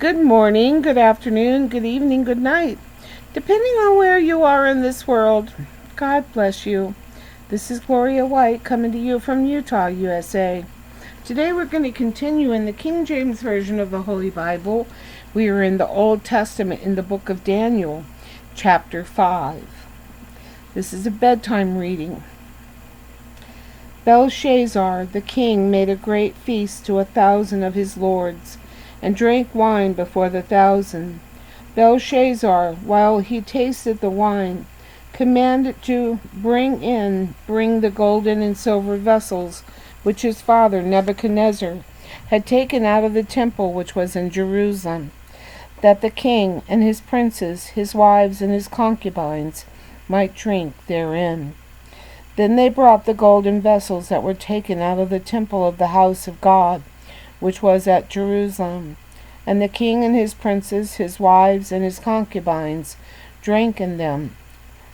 Good morning, good afternoon, good evening, good night. Depending on where you are in this world, God bless you. This is Gloria White coming to you from Utah, USA. Today we're going to continue in the King James Version of the Holy Bible. We are in the Old Testament in the book of Daniel, chapter 5. This is a bedtime reading. Belshazzar, the king, made a great feast to 1,000 of his lords, and drank wine before the 1,000. Belshazzar, while he tasted the wine, commanded to bring the golden and silver vessels which his father Nebuchadnezzar had taken out of the temple which was in Jerusalem, that the king and his princes, his wives, and his concubines might drink therein. Then they brought the golden vessels that were taken out of the temple of the house of God, which was at Jerusalem. And the king and his princes, his wives, and his concubines drank in them.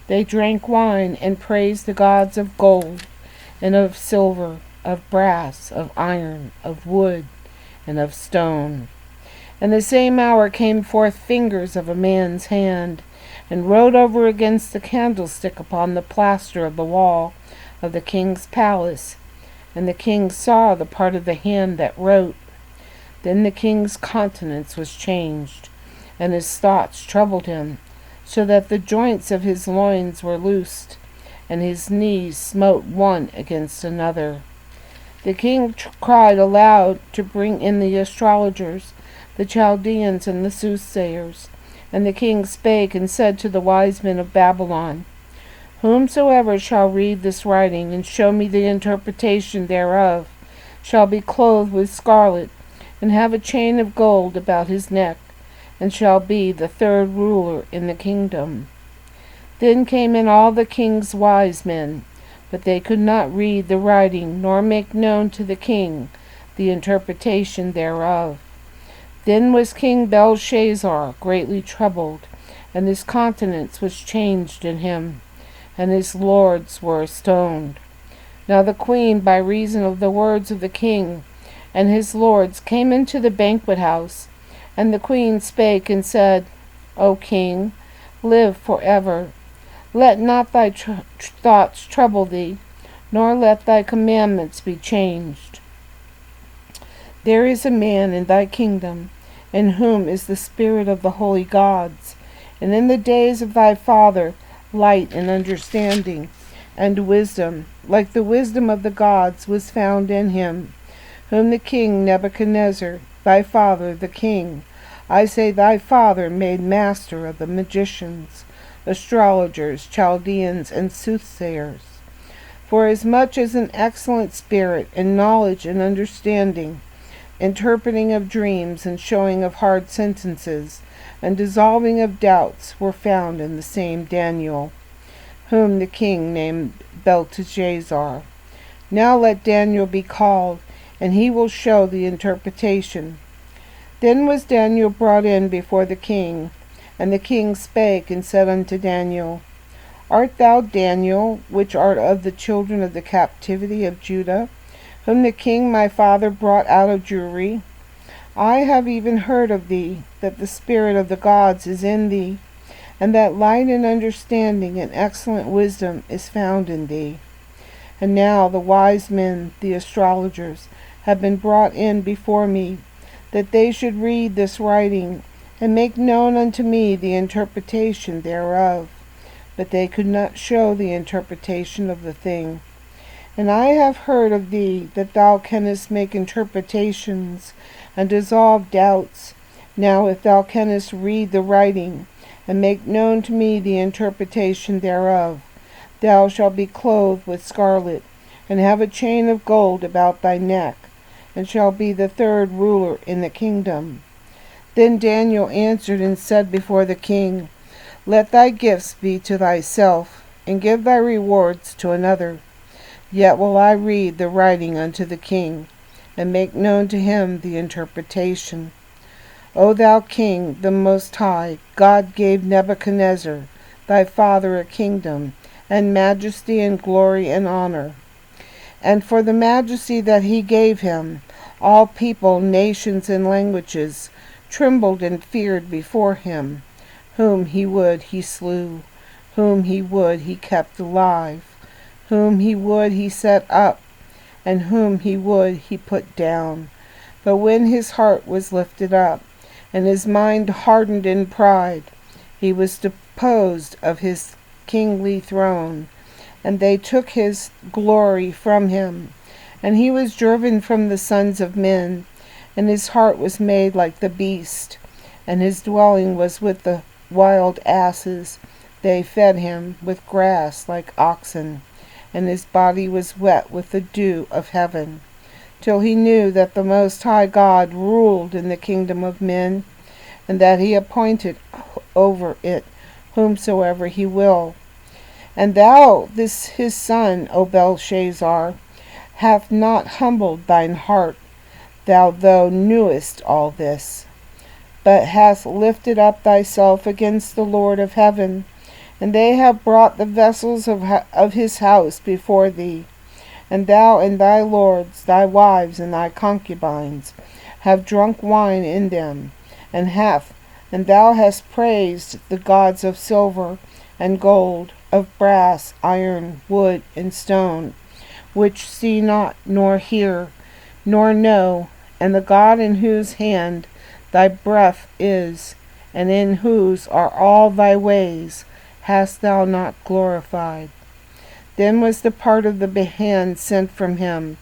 They drank wine and praised the gods of gold, and of silver, of brass, of iron, of wood, and of stone. And the same hour came forth fingers of a man's hand, and wrote over against the candlestick upon the plaster of the wall of the king's palace. And the king saw the part of the hand that wrote. Then the king's countenance was changed, and his thoughts troubled him, so that the joints of his loins were loosed, and his knees smote one against another. The king cried aloud to bring in the astrologers, the Chaldeans, and the soothsayers. And the king spake and said to the wise men of Babylon, Whomsoever shall read this writing, and show me the interpretation thereof, shall be clothed with scarlet, and have a chain of gold about his neck, and shall be the third ruler in the kingdom. Then came in all the king's wise men, but they could not read the writing, nor make known to the king the interpretation thereof. Then was King Belshazzar greatly troubled, and his countenance was changed in him, and his lords were stoned. Now the queen, by reason of the words of the king and his lords, came into the banquet house. And the queen spake and said, O king, live forever. Let not thy thoughts trouble thee, nor let thy commandments be changed. There is a man in thy kingdom, in whom is the spirit of the holy gods, and in the days of thy father light and understanding and wisdom, like the wisdom of the gods, was found in him, whom the king Nebuchadnezzar, thy father the king, I say thy father, made master of the magicians, astrologers, Chaldeans, and soothsayers. For as much as an excellent spirit, and knowledge and understanding, interpreting of dreams, and showing of hard sentences, and dissolving of doubts, were found in the same Daniel, whom the king named Belteshazzar. Now let Daniel be called, and he will show the interpretation. Then was Daniel brought in before the king, and the king spake and said unto Daniel, Art thou Daniel, which art of the children of the captivity of Judah, whom the king my father brought out of Jewry? I have even heard of thee, that the spirit of the gods is in thee, and that light and understanding and excellent wisdom is found in thee. And now the wise men, the astrologers, have been brought in before me, that they should read this writing, and make known unto me the interpretation thereof. But they could not show the interpretation of the thing. And I have heard of thee, that thou canst make interpretations, and dissolve doubts. Now if thou canst read the writing, and make known to me the interpretation thereof, thou shalt be clothed with scarlet, and have a chain of gold about thy neck, and shall be the third ruler in the kingdom. Then Daniel answered and said before the king, Let thy gifts be to thyself, and give thy rewards to another. Yet will I read the writing unto the king, and make known to him the interpretation. O thou king, the most high, God gave Nebuchadnezzar, thy father, a kingdom, and majesty, and glory, and honor. And for the majesty that he gave him, all people, nations, and languages trembled and feared before him. Whom he would he slew, whom he would he kept alive, whom he would he set up, and whom he would he put down. But when his heart was lifted up, and his mind hardened in pride, he was deposed of his kingly throne, and they took his glory from him. And he was driven from the sons of men, and his heart was made like the beast, and his dwelling was with the wild asses. They fed him with grass like oxen, and his body was wet with the dew of heaven, till he knew that the Most High God ruled in the kingdom of men, and that he appointed over it whomsoever he will. And thou, this his son, O Belshazzar, hath not humbled thine heart, thou knewest all this, but hast lifted up thyself against the Lord of heaven, and they have brought the vessels of his house before thee, and thou and thy lords, thy wives and thy concubines, have drunk wine in them, and thou hast praised the gods of silver and gold, of brass, iron, wood, and stone, which see not, nor hear, nor know, and the God in whose hand thy breath is, and in whose are all thy ways, hast thou not glorified. Then was the part of the hand sent from him,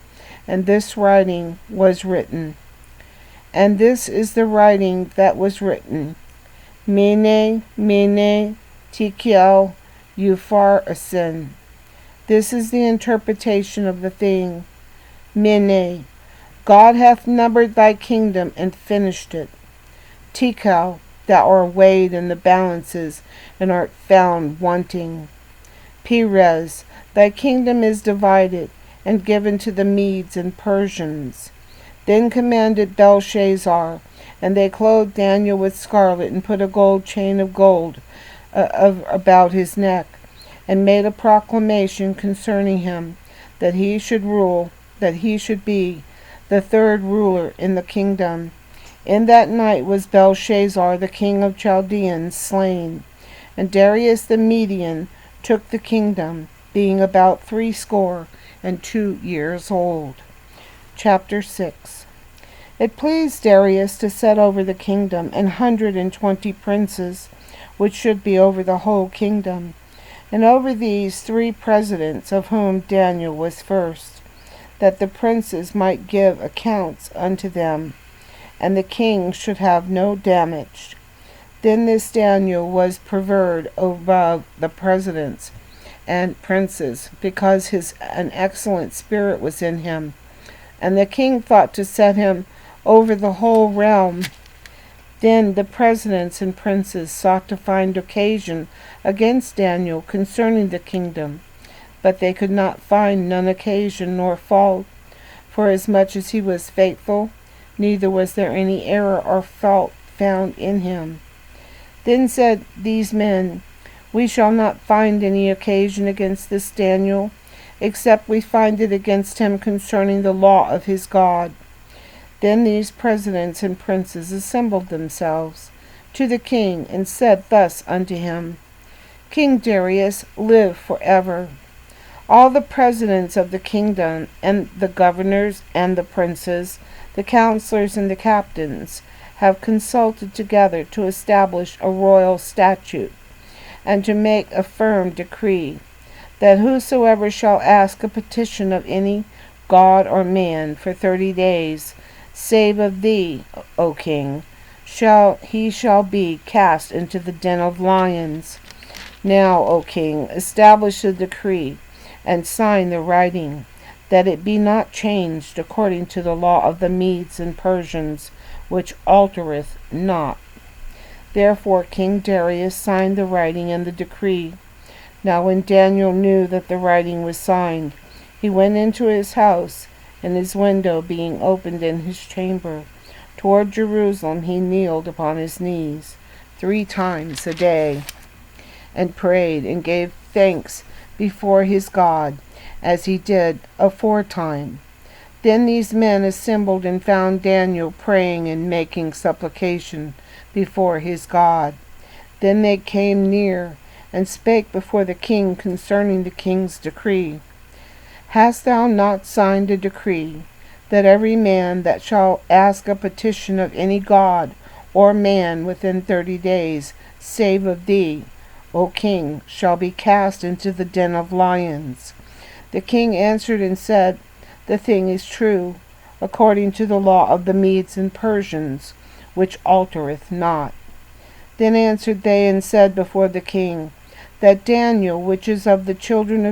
and this writing was written. And this is the writing that was written: Mene, Mene, Tekel, Upharsin. This is the interpretation of the thing. Mene, God hath numbered thy kingdom and finished it. Tekel, thou art weighed in the balances and art found wanting. Perez, thy kingdom is divided and given to the Medes and Persians. Then commanded Belshazzar, and they clothed Daniel with scarlet, and put a gold chain of gold about his neck, and made a proclamation concerning him, that he should rule, that he should be the third ruler in the kingdom. In that night was Belshazzar the king of Chaldeans slain, and Darius the Median took the kingdom, being about 62 years old. Chapter 6. It pleased Darius to set over the kingdom 120 princes, which should be over the whole kingdom, and over these 3 presidents, of whom Daniel was first, that the princes might give accounts unto them, and the king should have no damage. Then this Daniel was preferred above the presidents and princes, because an excellent spirit was in him, and the king thought to set him over the whole realm. Then the presidents and princes sought to find occasion against Daniel concerning the kingdom, but they could not find none occasion nor fault, forasmuch as he was faithful, neither was there any error or fault found in him. Then said these men, We shall not find any occasion against this Daniel, except we find it against him concerning the law of his God. Then these presidents and princes assembled themselves to the king, and said thus unto him, King Darius, live forever. All the presidents of the kingdom, and the governors, and the princes, the counselors, and the captains, have consulted together to establish a royal statute, and to make a firm decree, that whosoever shall ask a petition of any god or man for 30 days, save of thee, O king, shall be cast into the den of lions. Now, O king, establish the decree, and sign the writing, that it be not changed according to the law of the Medes and Persians, which altereth not. Therefore King Darius signed the writing and the decree. Now when Daniel knew that the writing was signed, he went into his house, and his window being opened in his chamber, toward Jerusalem he kneeled upon his knees 3 times a day, and prayed and gave thanks before his God, as he did aforetime. Then these men assembled and found Daniel praying and making supplication before his God. Then they came near and spake before the king concerning the king's decree. Hast thou not signed a decree, that every man that shall ask a petition of any god or man within 30 days, save of thee, O king, shall be cast into the den of lions? The king answered and said, The thing is true, according to the law of the Medes and Persians, which altereth not. Then answered they and said before the king, That Daniel, which is of the children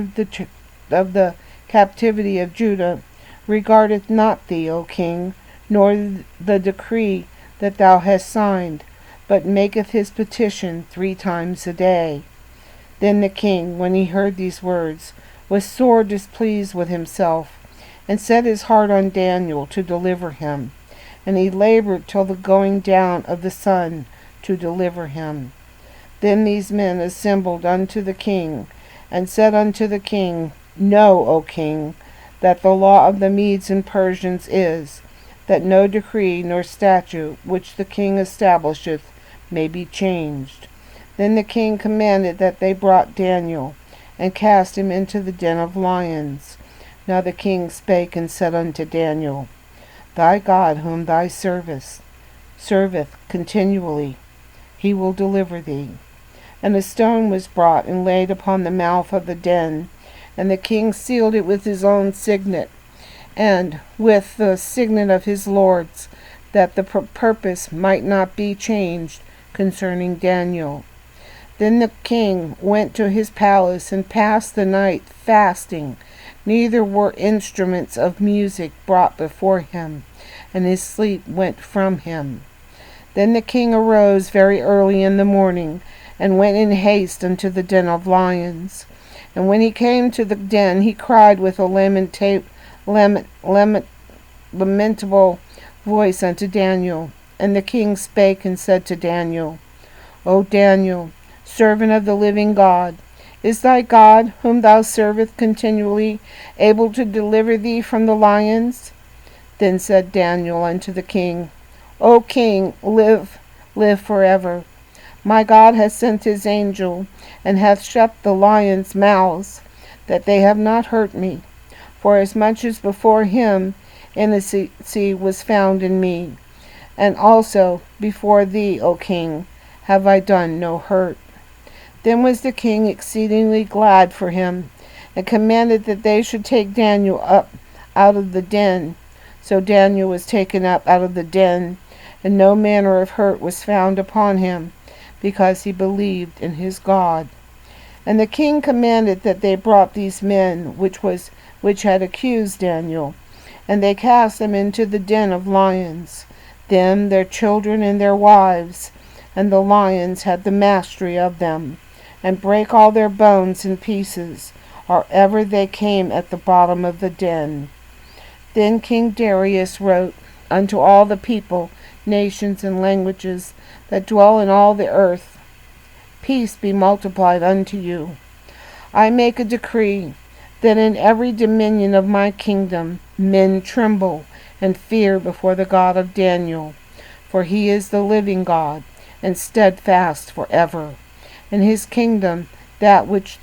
of the captivity of Judah, regardeth not thee, O king, nor the decree that thou hast signed, but maketh his petition 3 times a day. Then the king, when he heard these words, was sore displeased with himself, and set his heart on Daniel to deliver him. And he labored till the going down of the sun to deliver him. Then these men assembled unto the king, and said unto the king, Know, O king, that the law of the Medes and Persians is, that no decree nor statute which the king establisheth may be changed. Then the king commanded that they brought Daniel, and cast him into the den of lions. Now the king spake and said unto Daniel, Thy God whom thou serveth continually, he will deliver thee. And a stone was brought and laid upon the mouth of the den, and the king sealed it with his own signet, and with the signet of his lords, that the purpose might not be changed concerning Daniel. Then the king went to his palace and passed the night fasting, neither were instruments of music brought before him, and his sleep went from him. Then the king arose very early in the morning, and went in haste unto the den of lions. And when he came to the den, he cried with a lamentable voice unto Daniel. And the king spake and said to Daniel, O Daniel, servant of the living God, is thy God, whom thou servest continually, able to deliver thee from the lions? Then said Daniel unto the king, O king, live forever. My God hath sent his angel, and hath shut the lions' mouths, that they have not hurt me. For as much as before him innocency was found in me, and also before thee, O king, have I done no hurt. Then was the king exceedingly glad for him, and commanded that they should take Daniel up out of the den. So Daniel was taken up out of the den, and no manner of hurt was found upon him, because he believed in his God. And the king commanded that they brought these men which had accused Daniel, and they cast them into the den of lions, them, their children, and their wives. And the lions had the mastery of them, and brake all their bones in pieces, or ever they came at the bottom of the den. Then King Darius wrote unto all the people, nations, and languages that dwell in all the earth, Peace be multiplied unto you. I make a decree, that in every dominion of my kingdom men tremble and fear before the God of Daniel, for he is the living God, and steadfast forever. And his kingdom that which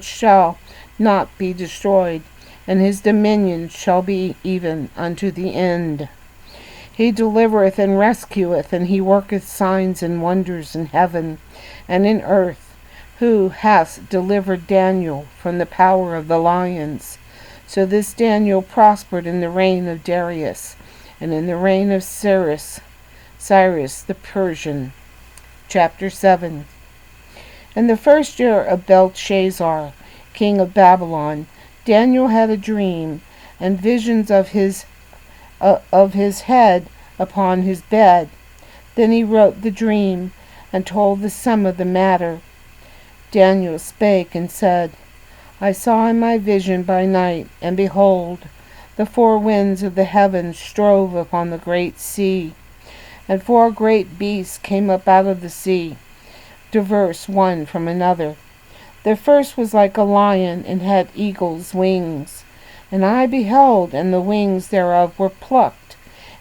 shall not be destroyed, and his dominion shall be even unto the end. He delivereth and rescueth, and he worketh signs and wonders in heaven and in earth, who hath delivered Daniel from the power of the lions. So this Daniel prospered in the reign of Darius, and in the reign of Cyrus the Persian. Chapter 7. In the first year of Belshazzar, king of Babylon, Daniel had a dream, and visions of his head upon his bed. Then he wrote the dream, and told the sum of the matter. Daniel spake and said, I saw in my vision by night, and behold, the 4 winds of the heavens strove upon the great sea, and 4 great beasts came up out of the sea, diverse one from another. The first was like a lion, and had eagle's wings. And I beheld, and the wings thereof were plucked,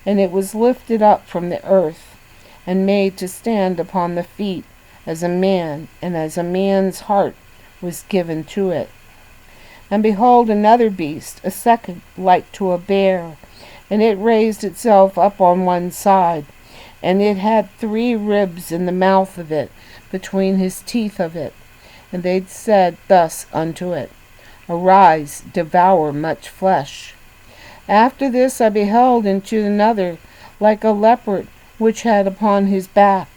and it was lifted up from the earth, and made to stand upon the feet as a man, and as a man's heart was given to it. And behold, another beast, a second, like to a bear, and it raised itself up on one side, and it had 3 ribs in the mouth of it, between his teeth of it. And they said thus unto it, Arise, devour much flesh. After this I beheld into another, like a leopard, which had upon his back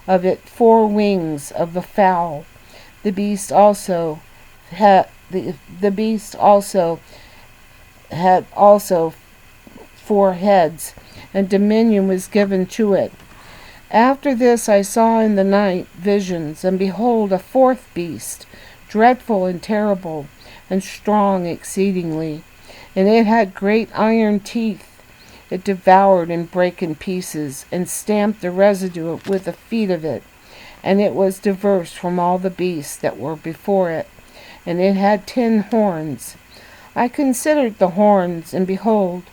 of it 4 wings of the fowl. The beast also had 4 heads, and dominion was given to it. After this I saw in the night visions, and behold, a 4th beast, dreadful and terrible, and strong exceedingly. And it had great iron teeth. It devoured and brake in pieces, and stamped the residue with the feet of it. And it was diverse from all the beasts that were before it. And it had 10 horns. I considered the horns, and behold,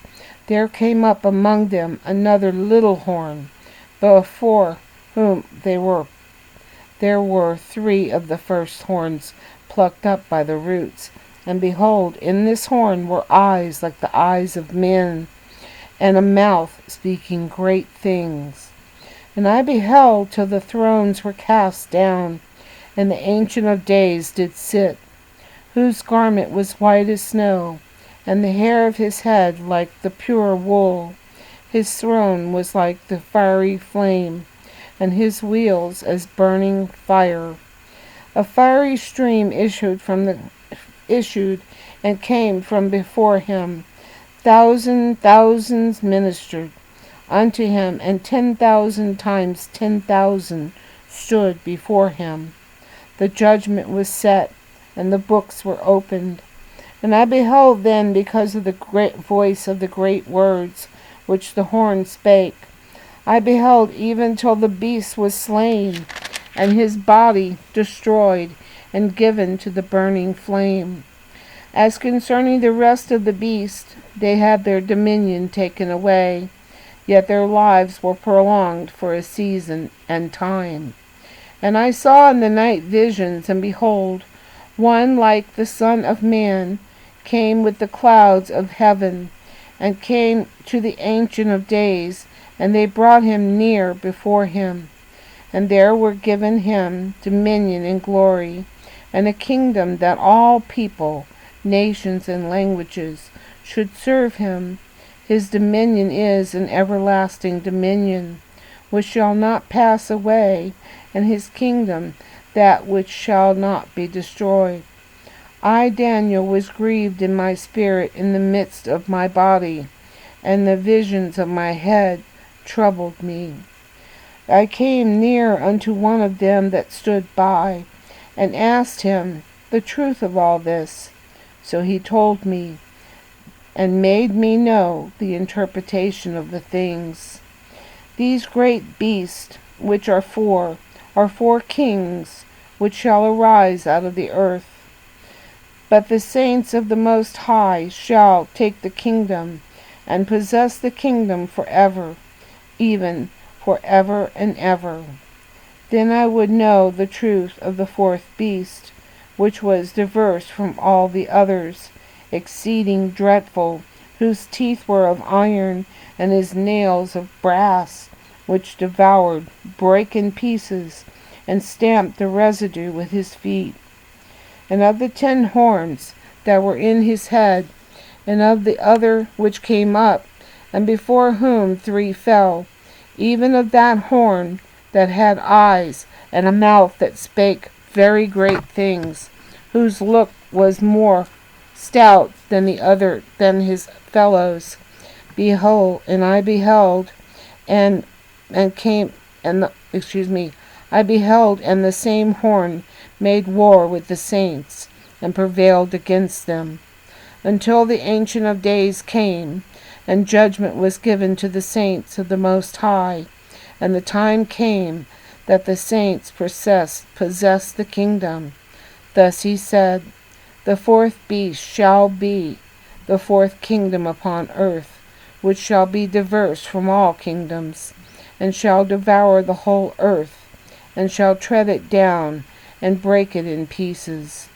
there came up among them another little horn, before whom there were 3 of the first horns plucked up by the roots. And behold, in this horn were eyes like the eyes of men, and a mouth speaking great things. And I beheld till the thrones were cast down, and the Ancient of Days did sit, whose garment was white as snow, and the hair of his head like the pure wool. His throne was like the fiery flame, and his wheels as burning fire. A fiery stream issued and came from before him. Thousands ministered unto him, and 10,000 times 10,000 stood before him. The judgment was set, and the books were opened. And I beheld then, because of the great voice of the great words which the horn spake, I beheld even till the beast was slain, and his body destroyed, and given to the burning flame. As concerning the rest of the beast, they had their dominion taken away, yet their lives were prolonged for a season and time. And I saw in the night visions, and behold, one like the Son of Man came with the clouds of heaven, and came to the Ancient of Days, and they brought him near before him. And there were given him dominion and glory, and a kingdom, that all people, nations, and languages should serve him. His dominion is an everlasting dominion, which shall not pass away, and his kingdom that which shall not be destroyed. I, Daniel, was grieved in my spirit in the midst of my body, and the visions of my head troubled me. I came near unto one of them that stood by, and asked him the truth of all this. So he told me, and made me know the interpretation of the things. These great beasts, which are 4 kings, which shall arise out of the earth. But the saints of the Most High shall take the kingdom, and possess the kingdom forever, even forever and ever. Then I would know the truth of the 4th beast, which was diverse from all the others, exceeding dreadful, whose teeth were of iron, and his nails of brass, which devoured, brake in pieces, and stamped the residue with his feet. And of the 10 horns that were in his head, and of the other which came up, and before whom 3 fell, even of that horn that had eyes, and a mouth that spake very great things, whose look was more stout than his fellows. Behold, and I beheld, and the same horn made war with the saints, and prevailed against them, until the Ancient of Days came, and judgment was given to the saints of the Most High, and the time came that the saints possessed the kingdom. Thus he said, The 4th beast shall be the fourth kingdom upon earth, which shall be diverse from all kingdoms, and shall devour the whole earth, and shall tread it down, and break it in pieces.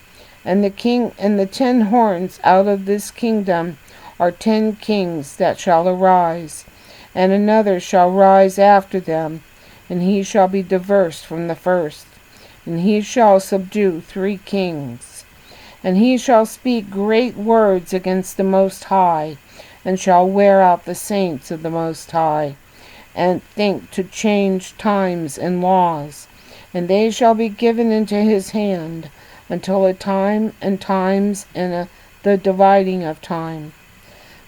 And the 10 horns out of this kingdom are 10 kings that shall arise, and another shall rise after them, and he shall be diverse from the first, and he shall subdue 3 kings. And he shall speak great words against the Most High, and shall wear out the saints of the Most High, and think to change times and laws, and they shall be given into his hand, until a time and times and the dividing of time.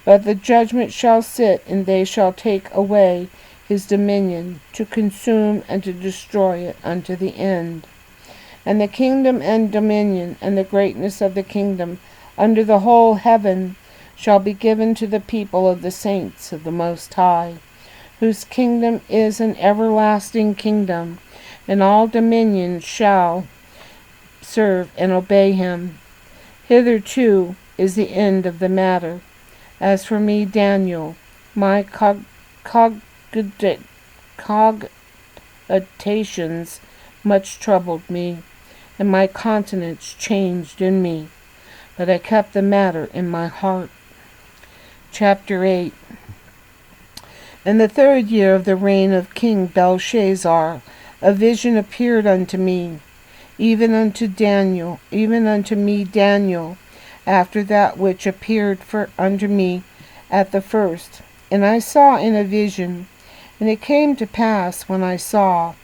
But the judgment shall sit, and they shall take away his dominion, to consume and to destroy it unto the end. And the kingdom and dominion and the greatness of the kingdom under the whole heaven shall be given to the people of the saints of the Most High, whose kingdom is an everlasting kingdom, and all dominions shall serve and obey him. Hitherto is the end of the matter. As for me, Daniel, my cogitations much troubled me, and my countenance changed in me, but I kept the matter in my heart. Chapter 8. In the 3rd year of the reign of King Belshazzar, a vision appeared unto me, even unto me Daniel, after that which appeared unto me at the first. And I saw in a vision, and it came to pass, when I saw,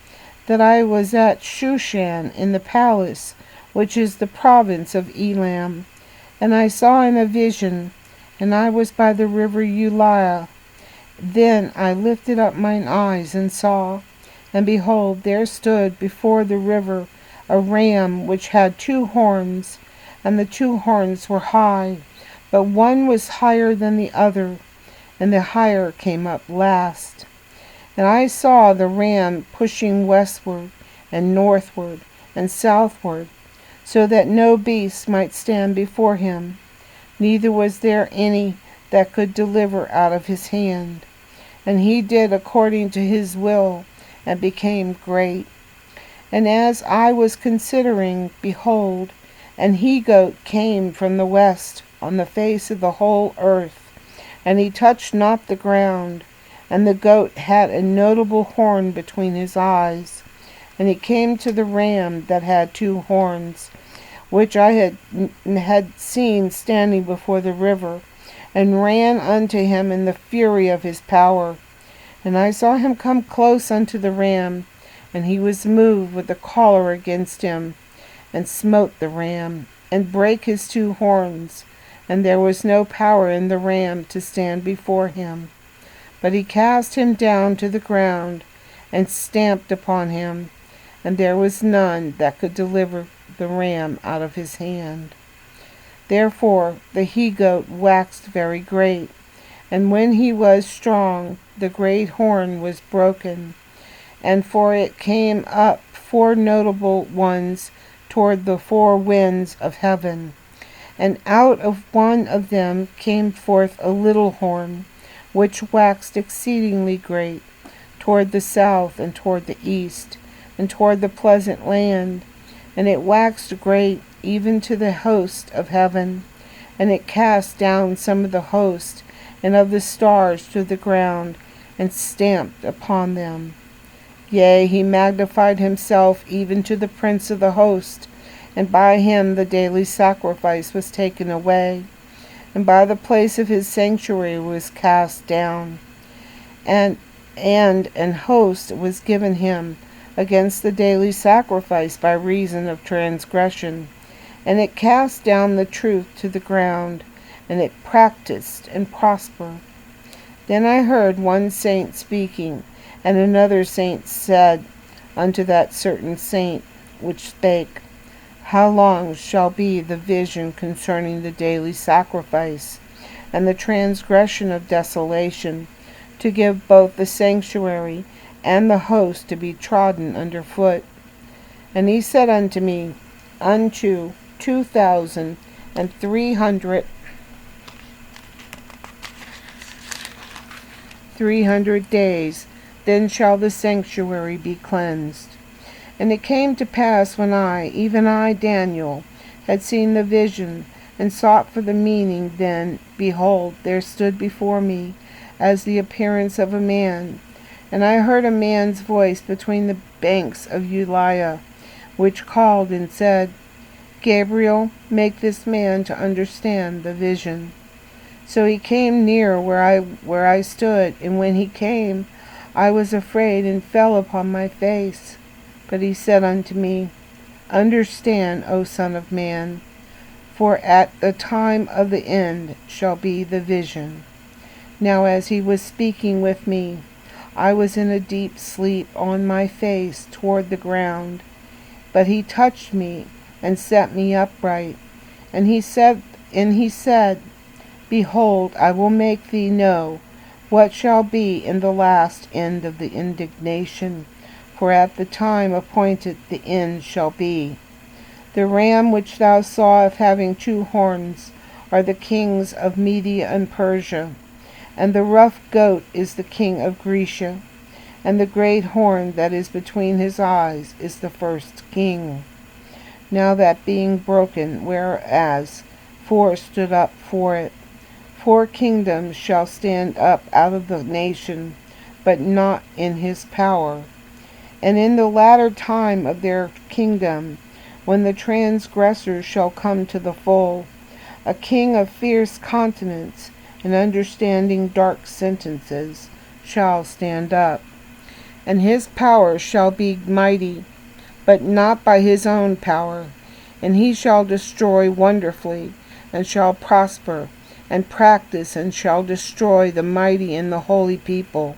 that I was at Shushan in the palace, which is the province of Elam. And I saw in a vision, and I was by the river Uliah. Then I lifted up mine eyes and saw, and behold, there stood before the river a ram which had 2 horns, and the 2 horns were high, but one was higher than the other, and the higher came up last. And I saw the ram pushing westward and northward and southward, so that no beast might stand before him, neither was there any that could deliver out of his hand. And he did according to his will, and became great. And as I was considering, behold, an he-goat came from the west on the face of the whole earth, and he touched not the ground. And the goat had a notable horn between his eyes. And he came to the ram that had 2 horns, which I had seen standing before the river, and ran unto him in the fury of his power. And I saw him come close unto the ram, and he was moved with the choler against him, and smote the ram, and brake his 2 horns, and there was no power in the ram to stand before him. But he cast him down to the ground, and stamped upon him, and there was none that could deliver the ram out of his hand. Therefore the he-goat waxed very great, and when he was strong, the great horn was broken, and for it came up 4 notable ones toward the 4 winds of heaven. And out of one of them came forth a little horn, which waxed exceedingly great, toward the south, and toward the east, and toward the pleasant land. And it waxed great even to the host of heaven, and it cast down some of the host and of the stars to the ground, and stamped upon them. Yea, he magnified himself even to the prince of the host, and by him the daily sacrifice was taken away, and by the place of his sanctuary was cast down, and an host was given him against the daily sacrifice by reason of transgression, and it cast down the truth to the ground, and it practiced and prospered. Then I heard one saint speaking, and another saint said unto that certain saint which spake, How long shall be the vision concerning the daily sacrifice, and the transgression of desolation, to give both the sanctuary and the host to be trodden under foot? And he said unto me, Unto 2,300 300 days. Then shall the sanctuary be cleansed. And it came to pass when I, even I, Daniel, had seen the vision, and sought for the meaning, then, behold, there stood before me as the appearance of a man. And I heard a man's voice between the banks of Uliah, which called and said, Gabriel, make this man to understand the vision. So he came near where I stood, and when he came, I was afraid and fell upon my face. But he said unto me, Understand, O Son of Man, for at the time of the end shall be the vision. Now as he was speaking with me, I was in a deep sleep on my face toward the ground. But he touched me and set me upright. And he said, Behold, I will make thee know what shall be in the last end of the indignation, for at the time appointed the end shall be. The ram which thou sawest having 2 horns are the kings of Media and Persia, and the rough goat is the king of Grecia, and the great horn that is between his eyes is the first king. Now that being broken, whereas 4 stood up for it, 4 kingdoms shall stand up out of the nation, but not in his power. And in the latter time of their kingdom, when the transgressors shall come to the full, a king of fierce countenance and understanding dark sentences shall stand up. And his power shall be mighty, but not by his own power. And he shall destroy wonderfully, and shall prosper, and practice, and shall destroy the mighty and the holy people.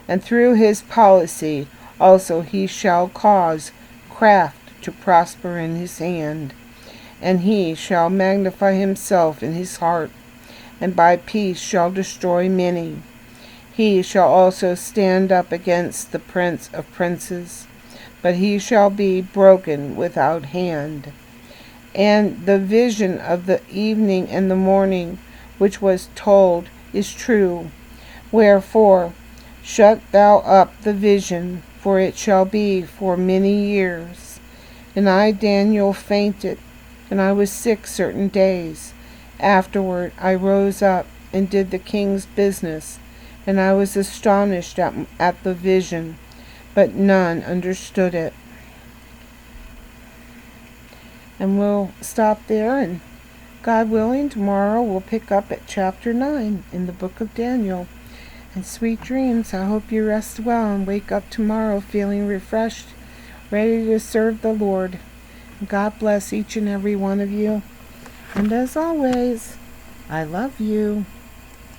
And through his policy also he shall cause craft to prosper in his hand. And he shall magnify himself in his heart, and by peace shall destroy many. He shall also stand up against the prince of princes, but he shall be broken without hand. And the vision of the evening and the morning, which was told, is true. Wherefore, shut thou up the vision, for it shall be for many years. And I, Daniel, fainted, and I was sick certain days. Afterward I rose up and did the king's business, and I was astonished at the vision, but none understood it. And we'll stop there, and God willing, tomorrow we'll pick up at chapter 9 in the book of Daniel. And sweet dreams. I hope you rest well and wake up tomorrow feeling refreshed, ready to serve the Lord. God bless each and every one of you. And as always, I love you.